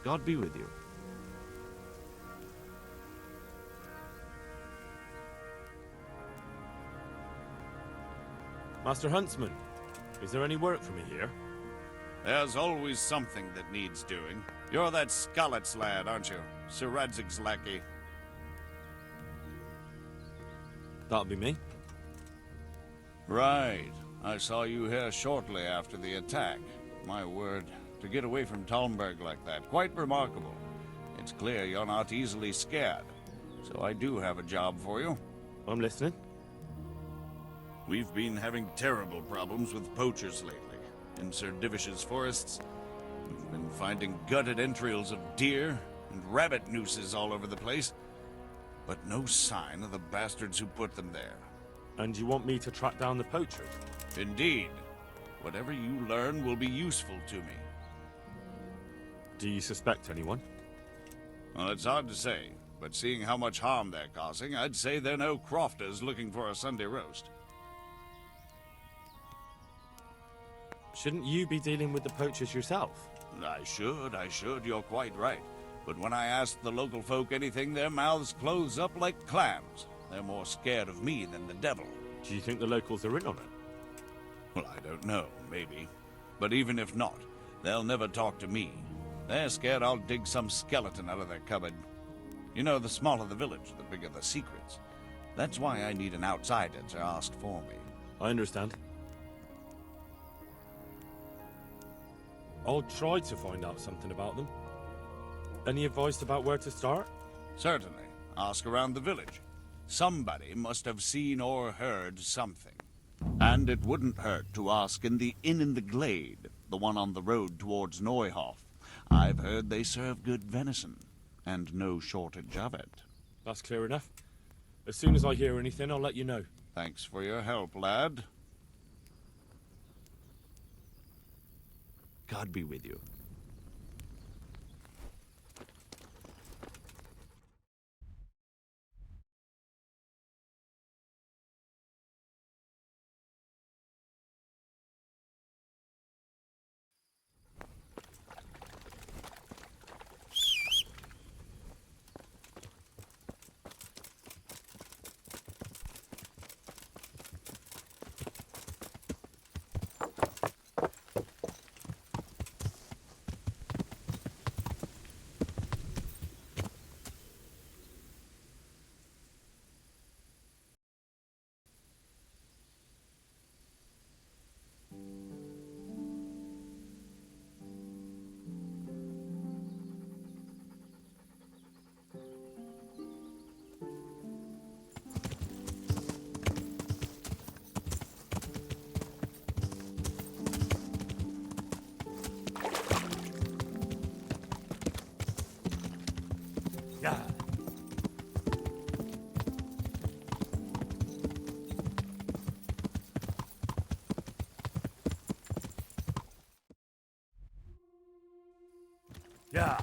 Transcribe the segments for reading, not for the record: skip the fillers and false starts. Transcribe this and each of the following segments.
God be with you. Master Huntsman, is there any work for me here? There's always something that needs doing. You're that Scarlet's lad, aren't you? Sir Radzig's lackey. That'll be me. Right. I saw you here shortly after the attack. My word, to get away from Talmberg like that, quite remarkable. It's clear you're not easily scared. So I do have a job for you. I'm listening. We've been having terrible problems with poachers lately. In Sir Divish's forests, we've been finding gutted entrails of deer and rabbit nooses all over the place. But no sign of the bastards who put them there. And you want me to track down the poachers? Indeed. Whatever you learn will be useful to me. Do you suspect anyone? Well, it's hard to say, but seeing how much harm they're causing, I'd say they're no crofters looking for a Sunday roast. Shouldn't you be dealing with the poachers yourself? I should, you're quite right. But when I ask the local folk anything, their mouths close up like clams. They're more scared of me than the devil. Do you think the locals are in on it? Well, I don't know, maybe. But even if not, they'll never talk to me. They're scared I'll dig some skeleton out of their cupboard. You know, the smaller the village, the bigger the secrets. That's why I need an outsider to ask for me. I understand. I'll try to find out something about them. Any advice about where to start? Certainly. Ask around the village. Somebody must have seen or heard something. And it wouldn't hurt to ask in the inn in the glade, the one on the road towards Neuhof. I've heard they serve good venison, and no shortage of it. That's clear enough. As soon as I hear anything, I'll let you know. Thanks for your help, lad. God be with you. Yeah. Yeah.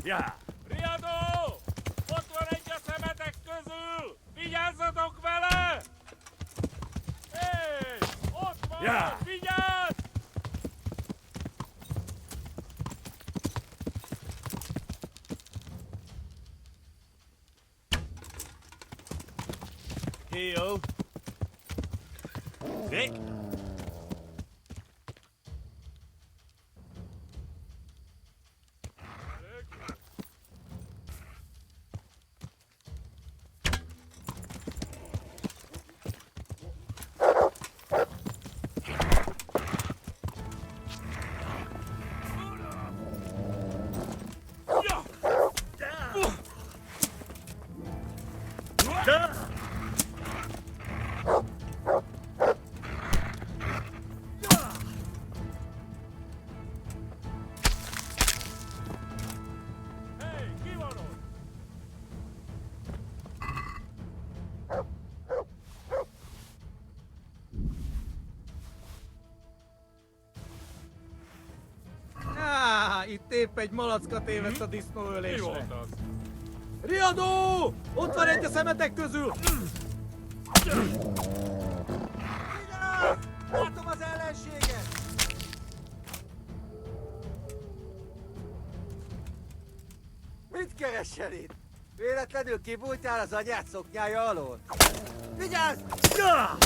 Yeah. Riadó! Ott van egy a szemetek közül! Vigyázzatok vele! Hé! Ott van! Yeah. Vigyázz! Heel. Vic. itt épp egy malacka tévedt a Mi disznóölésre. volt az? Riadó! Ott van egy a szemetek közül! Vigyázz! Látom az ellenséget! Mit keresel itt? Véletlenül kibújtál az anyád szoknyája alól? Vigyázz! Ja!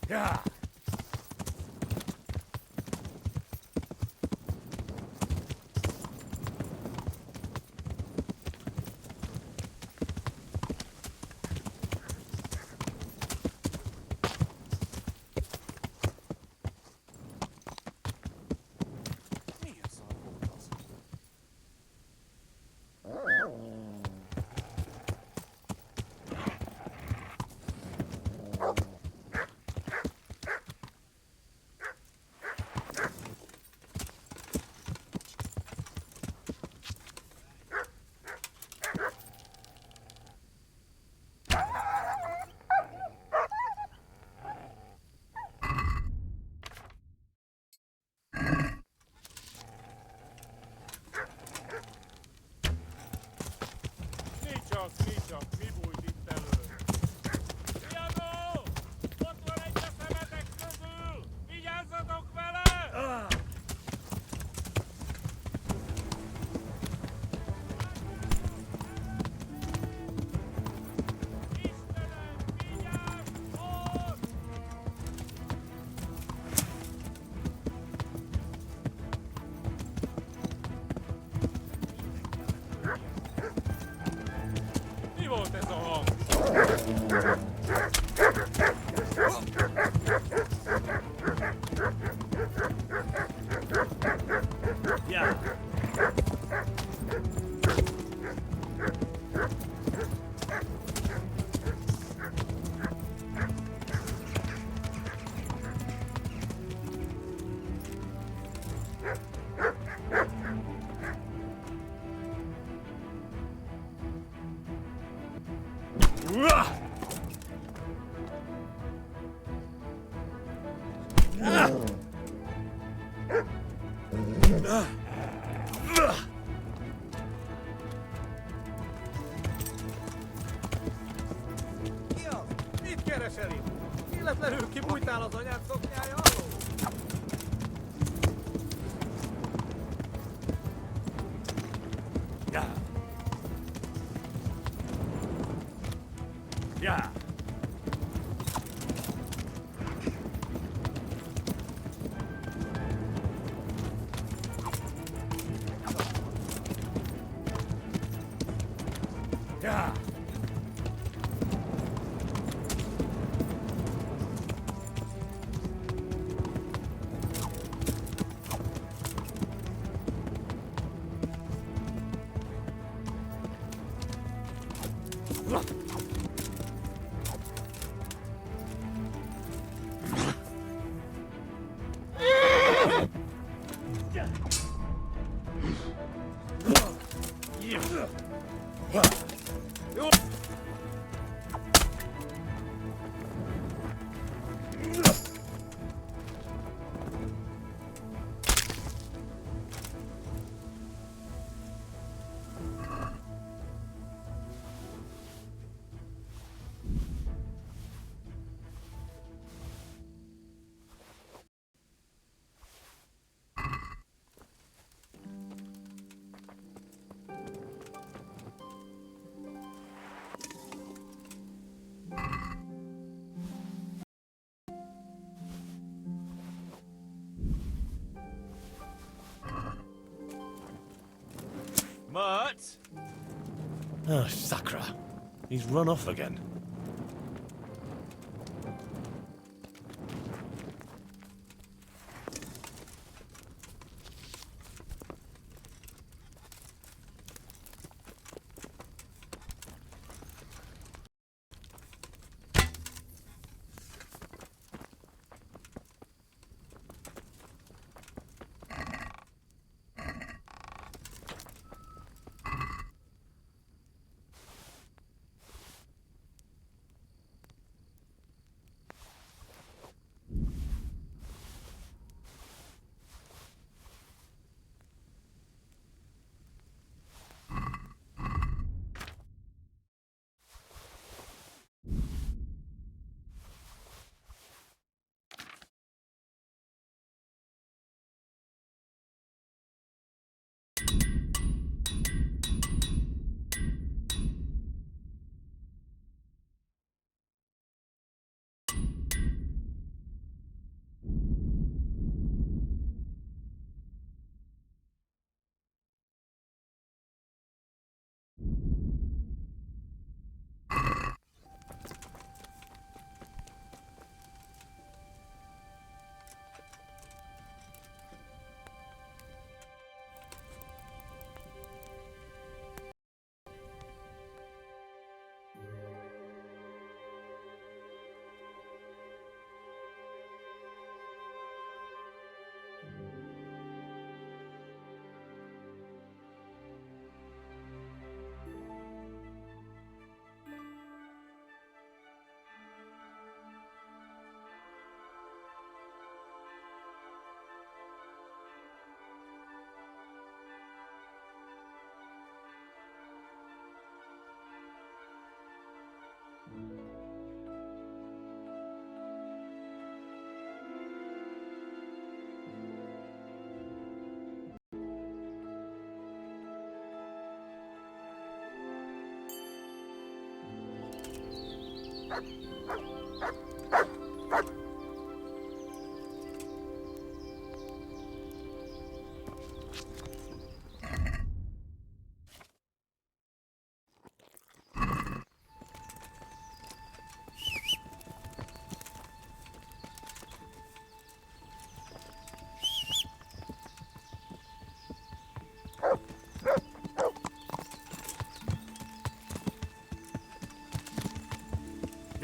Ja! Milyen szar volt az? Mi bújt itt elő? Riadó! Ott van egy a szemetek közül! Vigyázzatok vele! Istenem, vigyázz! Ott! Mi volt ez a hang? Ja! Ki az? Mit keresel itt? Véletlenül kibújtál az anyád szoknyája alól? Ja! Ja! Ja! Mutt? Oh, Sakra. He's run off again.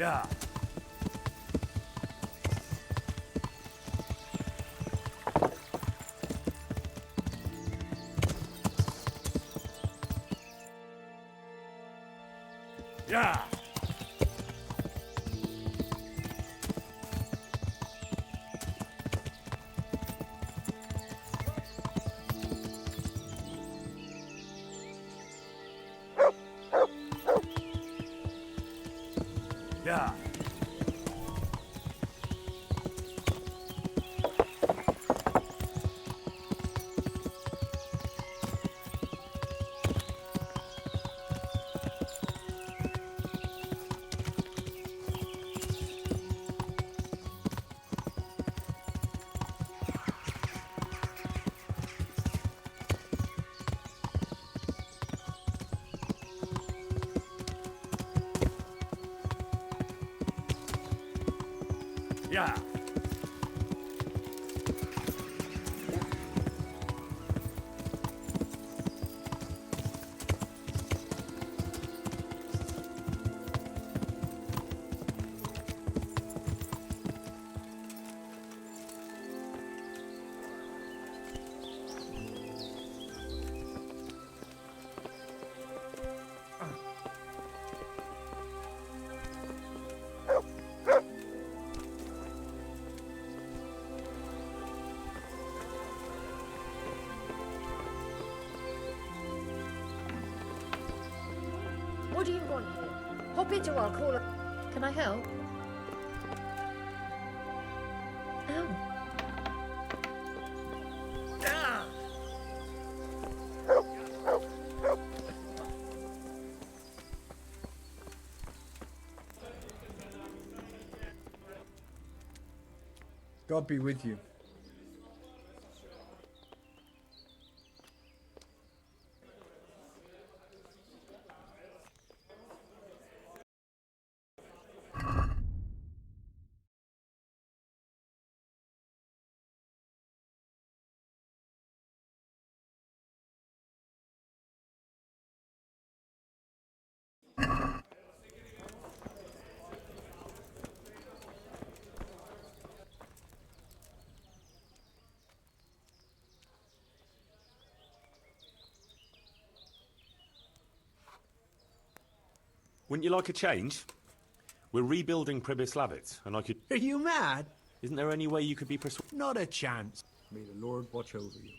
Yeah. Yeah. Yeah. Yeah. What do you want here? Hop into our call. Can I help? Ow. God be with you. Wouldn't you like a change? We're rebuilding Pribyslavitz, and I could... Are you mad? Isn't there any way you could be persuaded? Not a chance. May the Lord watch over you.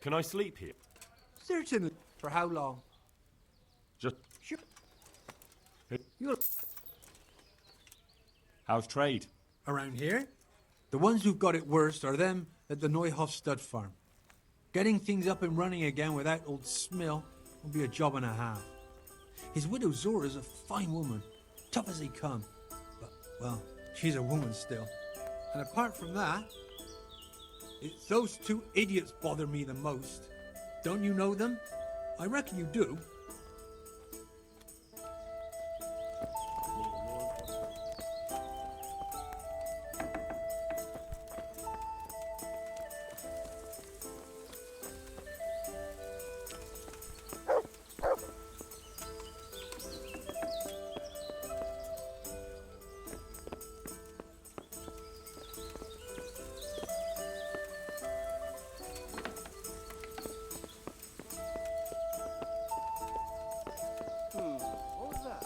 Can I sleep here? Certainly. For how long? Just... Sure. You'll... How's trade? Around here? The ones who've got it worst are them at the Neuhof stud farm. Getting things up and running again without old Smill will be a job and a half. His widow Zora's a fine woman, tough as they come. But, well, she's a woman still. And apart from that, it's those two idiots bother me the most. Don't you know them? I reckon you do. What was that?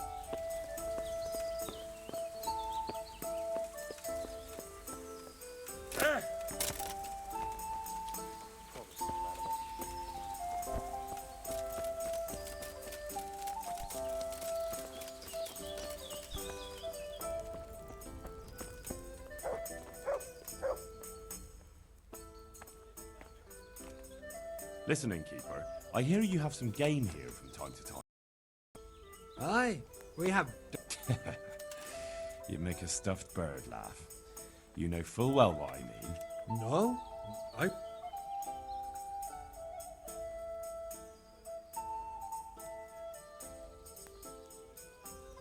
Listen, innkeeper, I hear you have some game here from time to time. Aye, we have... You make a stuffed bird laugh. You know full well what I mean. No?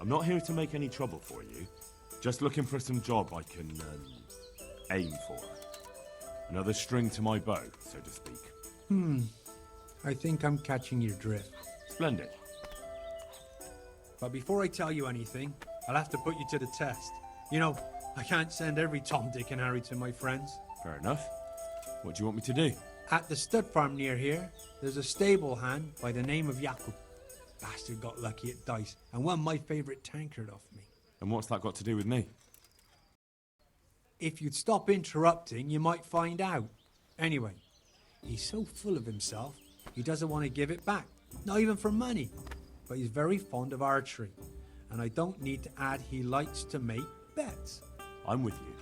I'm not here to make any trouble for you. Just looking for some job I can aim for. Another string to my bow, so to speak. I think I'm catching your drift. Splendid. But before I tell you anything, I'll have to put you to the test. You know, I can't send every Tom, Dick and Harry to my friends. Fair enough. What do you want me to do? At the stud farm near here, there's a stable hand by the name of Jakub. Bastard got lucky at dice and won my favourite tankard off me. And what's that got to do with me? If you'd stop interrupting, you might find out. Anyway, he's so full of himself, he doesn't want to give it back. Not even for money. But he's very fond of archery. And I don't need to add he likes to make bets. I'm with you.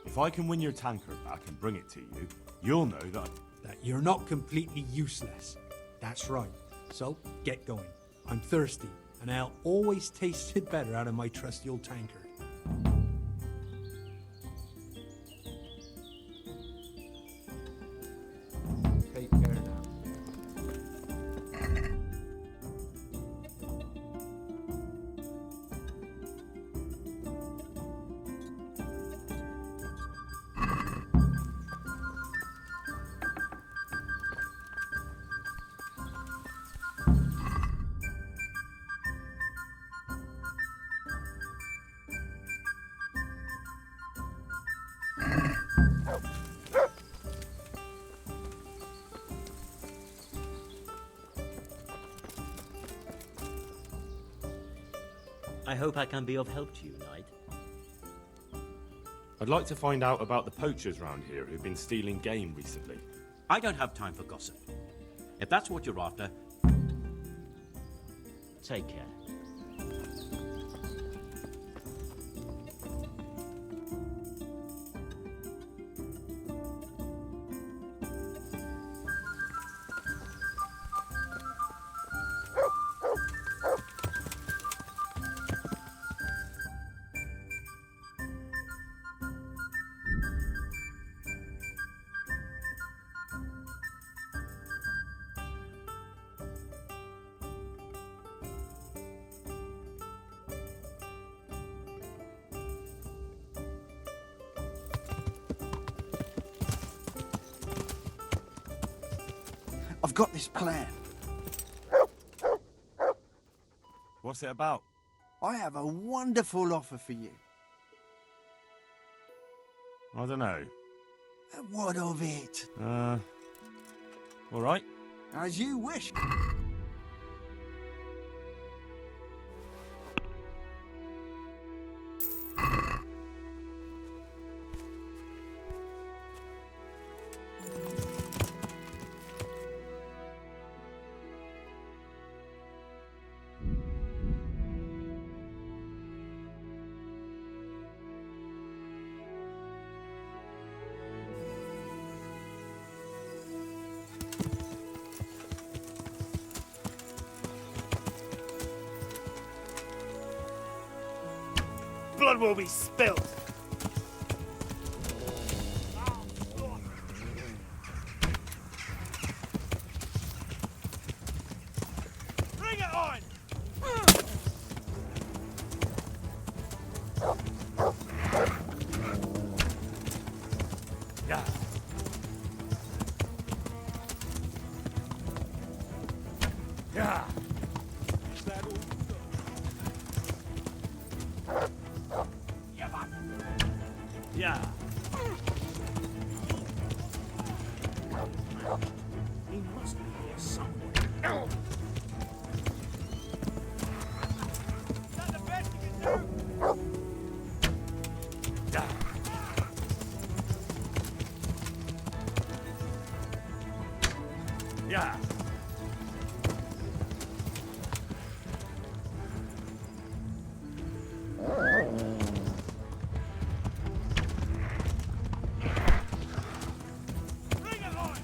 If I can win your tankard back and bring it to you, you'll know that... That you're not completely useless. That's right. So, get going. I'm thirsty, and I'll always taste it better out of my trusty old tankard. Take care now. I hope I can be of help to you, Knight. I'd like to find out about the poachers round here who've been stealing game recently. I don't have time for gossip. If that's what you're after, take care. I've got this plan. What's it about? I have a wonderful offer for you. I don't know. What of it? All right. As you wish. Blood will be spilled. Bring it on! Yeah. Yeah. Yeah. He must be here somewhere. Is that the best you can do? Yeah. Yeah. Bring it on!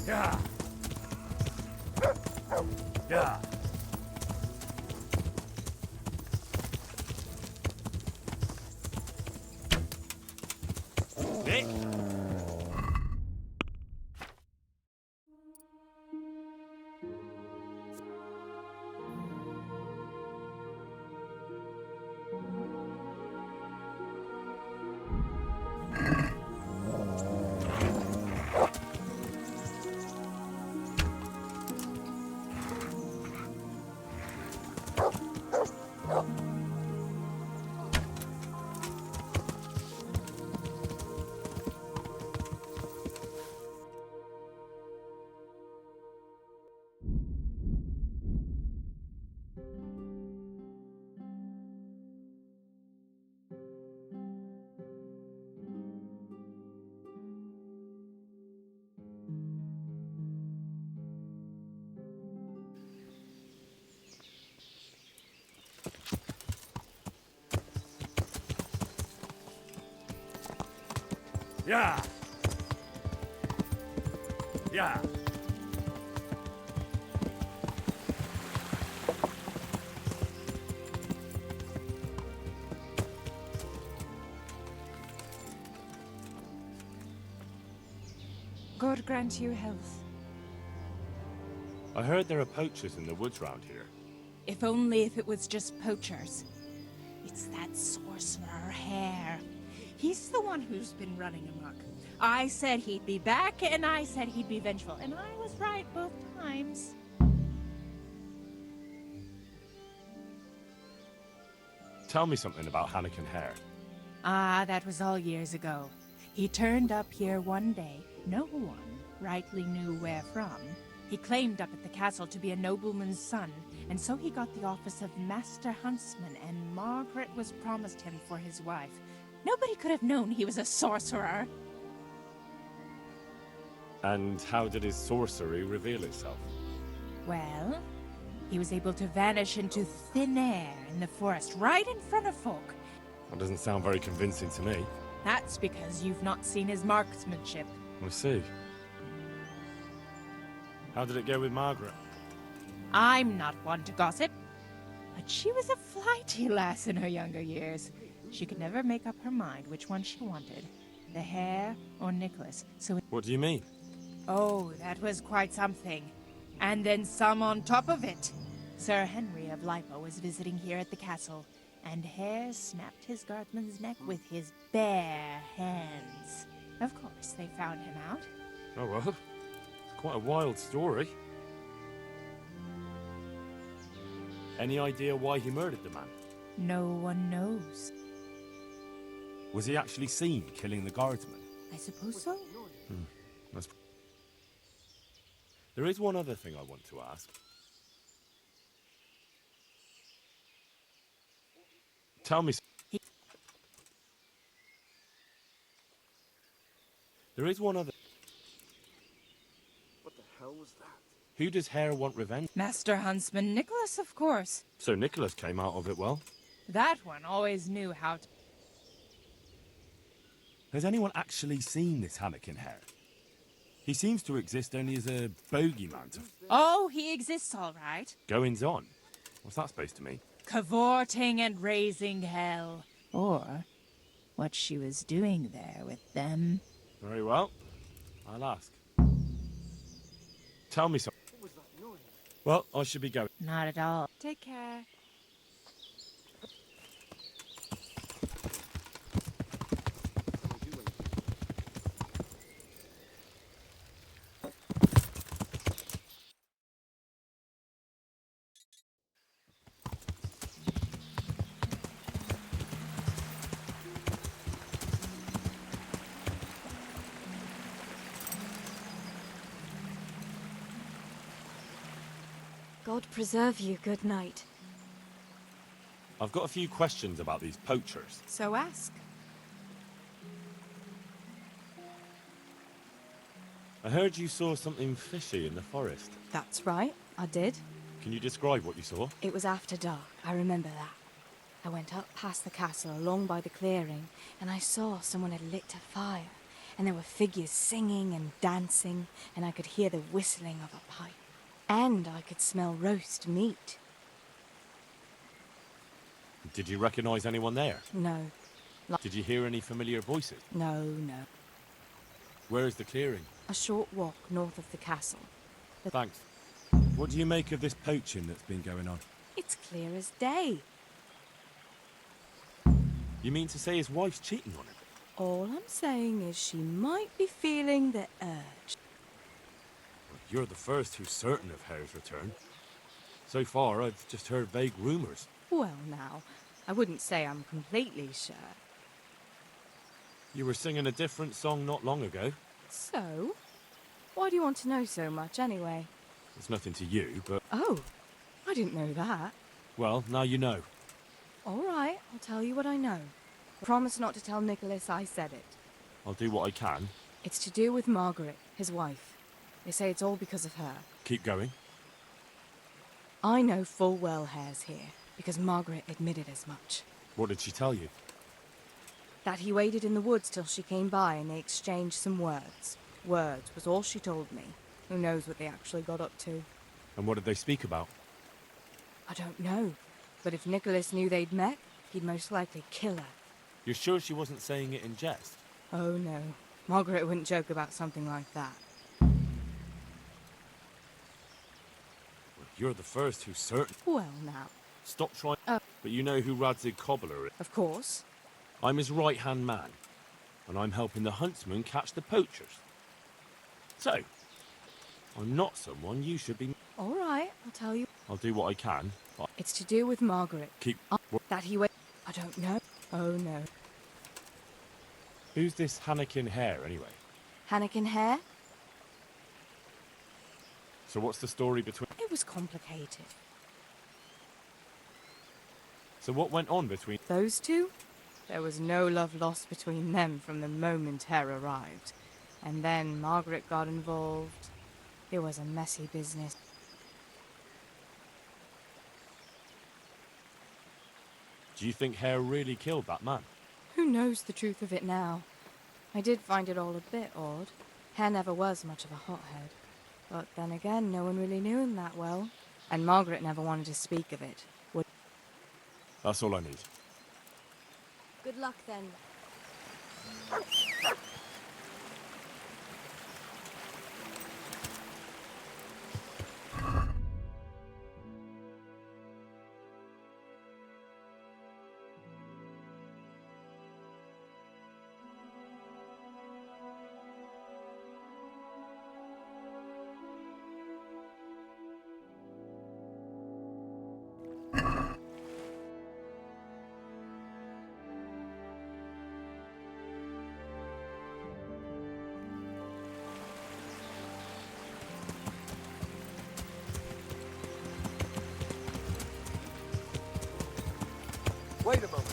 Yeah. Yeah. Nick? Yeah. Yeah. God grant you health. I heard there are poachers in the woods round here. If only if it was just poachers. It's that sorcerer Hare. He's the one who's been running amok. I said he'd be back, and I said he'd be vengeful, and I was right both times. Tell me something about Hannikin Hare. Ah, that was all years ago. He turned up here one day. No one rightly knew where from. He claimed up at the castle to be a nobleman's son, and so he got the office of Master Huntsman, and Margaret was promised him for his wife. Nobody could have known he was a sorcerer. And how did his sorcery reveal itself? Well, he was able to vanish into thin air in the forest right in front of folk. That doesn't sound very convincing to me. That's because you've not seen his marksmanship. I see. How did it go with Margaret? I'm not one to gossip, but she was a flighty lass in her younger years. She could never make up her mind which one she wanted, the Hare or Nicholas, so... What do you mean? Oh, that was quite something. And then some on top of it. Sir Henry of Lipo was visiting here at the castle, and Hare snapped his guardsman's neck with his bare hands. Of course, they found him out. Oh well. Quite a wild story. Any idea why he murdered the man? No one knows. Was he actually seen killing the guardsman? I suppose so. That's... There is one other thing I want to ask. Tell me... There is one other... What the hell was that? Who does Hare want revenge? Master Huntsman Nicholas, of course. So Nicholas came out of it well. That one always knew how to... Has anyone actually seen this Hannikin Hare? He seems to exist only as a bogeyman to... Oh, he exists all right. Goings on? What's that supposed to mean? Cavorting and raising hell. Or what she was doing there with them. Very well. I'll ask. Tell me something. What was that noise? Well, I should be going. Not at all. Take care. God preserve you. Good night. I've got a few questions about these poachers. So ask. I heard you saw something fishy in the forest. That's right. I did. Can you describe what you saw? It was after dark. I remember that. I went up past the castle along by the clearing, and I saw someone had lit a fire, and there were figures singing and dancing, and I could hear the whistling of a pipe. And I could smell roast meat. Did you recognize anyone there? No. Did you hear any familiar voices? No. Where is the clearing? A short walk north of the castle. Thanks. What do you make of this poaching that's been going on? It's clear as day. You mean to say his wife's cheating on him? All I'm saying is she might be feeling the urge. You're the first who's certain of Hare's return. So far, I've just heard vague rumors. Well, now, I wouldn't say I'm completely sure. You were singing a different song not long ago. So? Why do you want to know so much, anyway? It's nothing to you, but... Oh, I didn't know that. Well, now you know. All right, I'll tell you what I know. Promise not to tell Nicholas I said it. I'll do what I can. It's to do with Margaret, his wife. They say it's all because of her. Keep going. I know full well Hare's here, because Margaret admitted as much. What did she tell you? That he waited in the woods till she came by and they exchanged some words. Words was all she told me. Who knows what they actually got up to? And what did they speak about? I don't know. But if Nicholas knew they'd met, he'd most likely kill her. You're sure she wasn't saying it in jest? Oh no. Margaret wouldn't joke about something like that. You're the first who's certain. Well now. Stop trying. But you know who Radzig Cobbler is? Of course. I'm his right-hand man. And I'm helping the huntsman catch the poachers. So, I'm not someone you should be... All right, I'll tell you. I'll do what I can, but... It's to do with Margaret. Keep... That he wait. I don't know. Oh no. Who's this Hannikin Hare, anyway? Hannikin Hare? So what's the story between... It was complicated. So what went on between... Those two? There was no love lost between them from the moment Hare arrived. And then Margaret got involved. It was a messy business. Do you think Hare really killed that man? Who knows the truth of it now? I did find it all a bit odd. Hare never was much of a hothead. But then again, no one really knew him that well. And Margaret never wanted to speak of it. That's all I need. Good luck then. Wait a moment.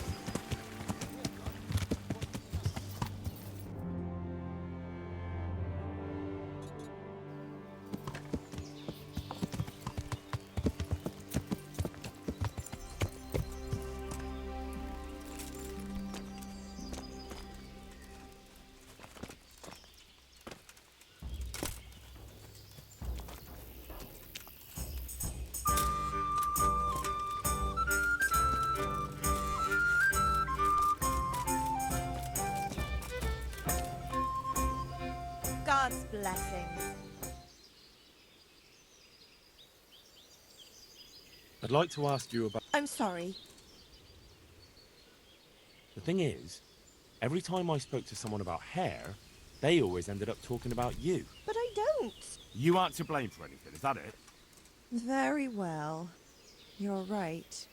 God's blessings. I'd like to ask you about... I'm sorry. The thing is, every time I spoke to someone about hair, they always ended up talking about you. But I don't. You aren't to blame for anything, is that it? Very well. You're right.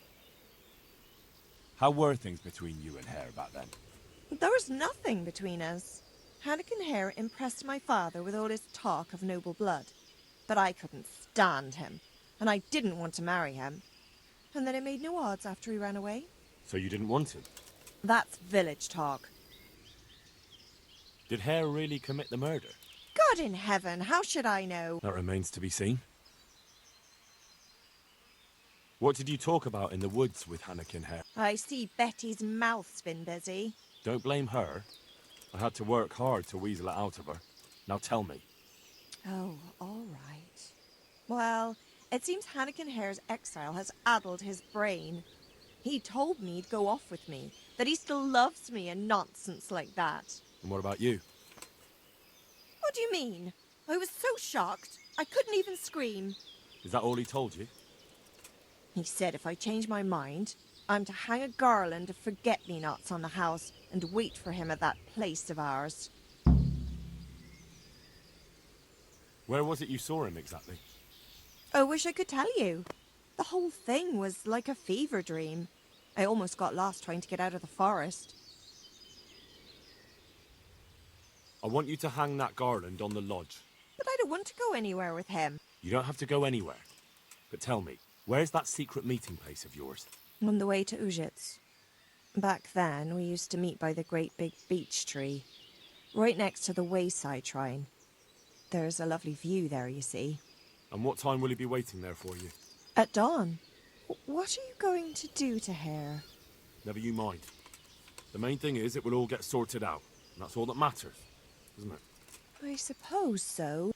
How were things between you and Hare back then? There was nothing between us. Hannikin Hare impressed my father with all his talk of noble blood. But I couldn't stand him, and I didn't want to marry him. And then it made no odds after he ran away. So you didn't want him? That's village talk. Did Hare really commit the murder? God in heaven, how should I know? That remains to be seen. What did you talk about in the woods with Hannikin Hare? I see Betty's mouth's been busy. Don't blame her. I had to work hard to weasel it out of her. Now tell me. Oh, all right. Well, it seems Hannikin Hare's exile has addled his brain. He told me he'd go off with me, that he still loves me and nonsense like that. And what about you? What do you mean? I was so shocked, I couldn't even scream. Is that all he told you? He said if I change my mind, I'm to hang a garland of forget-me-nots on the house and wait for him at that place of ours. Where was it you saw him exactly? I wish I could tell you. The whole thing was like a fever dream. I almost got lost trying to get out of the forest. I want you to hang that garland on the lodge. But I don't want to go anywhere with him. You don't have to go anywhere. But tell me, where's that secret meeting place of yours? On the way to Ujitz. Back then, we used to meet by the great big beech tree, right next to the wayside shrine. There's a lovely view there, you see. And what time will he be waiting there for you? At dawn. What are you going to do to Hare? Never you mind. The main thing is it will all get sorted out. And that's all that matters, isn't it? I suppose so.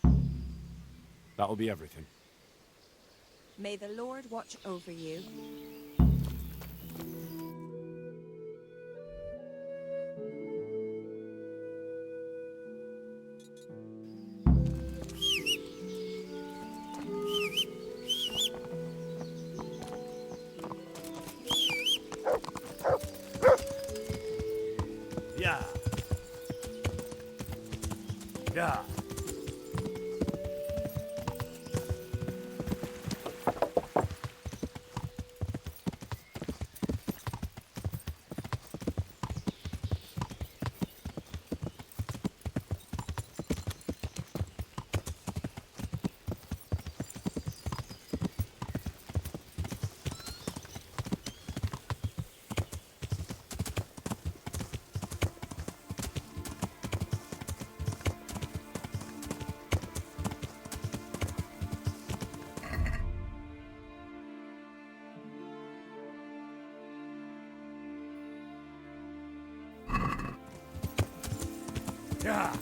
That'll be everything. May the Lord watch over you. Yeah. Yeah. Yeah.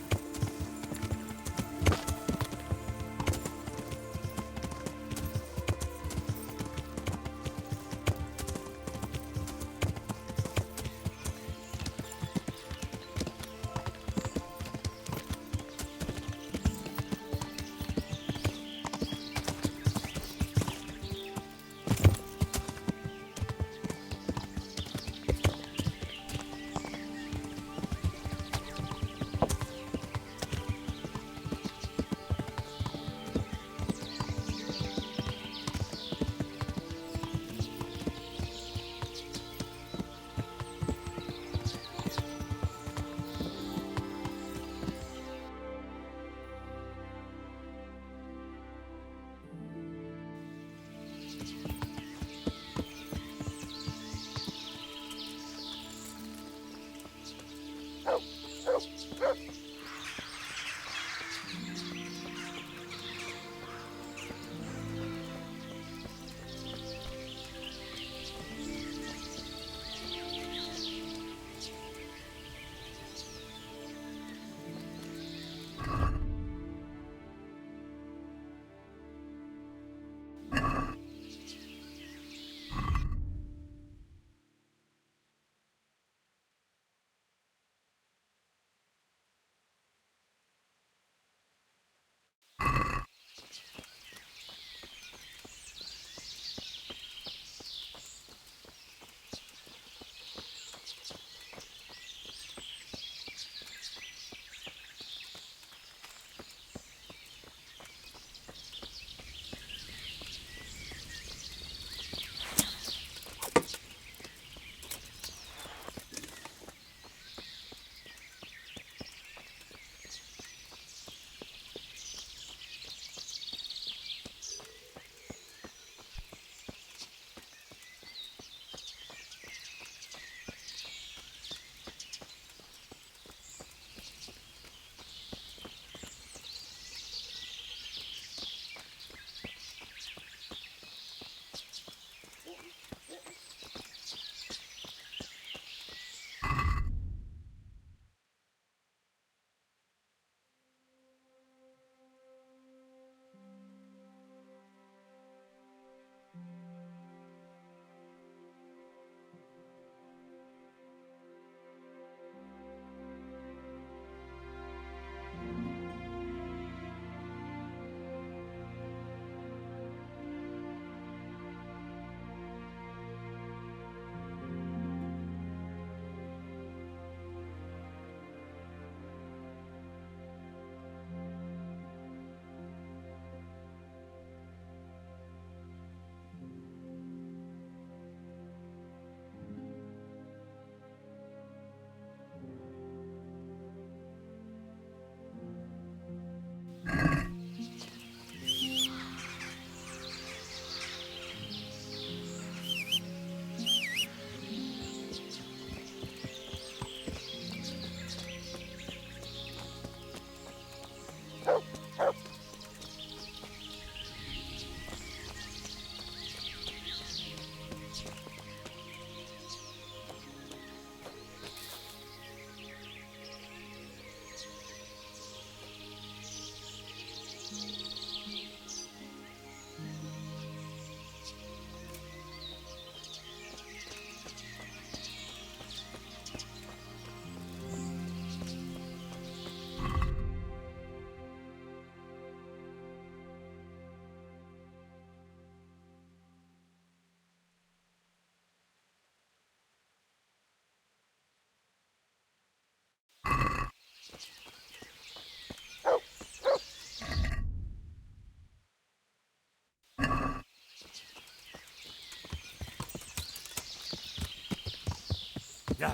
Yeah.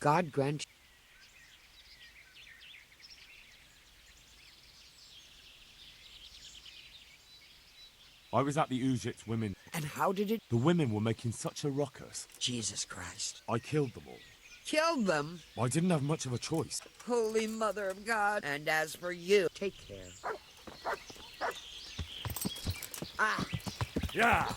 God grant. I was at the Ujit's women. And how did it? The women were making such a ruckus. Jesus Christ. I killed them all. Killed them? I didn't have much of a choice. Holy Mother of God. And as for you, take care. Ah! Yeah.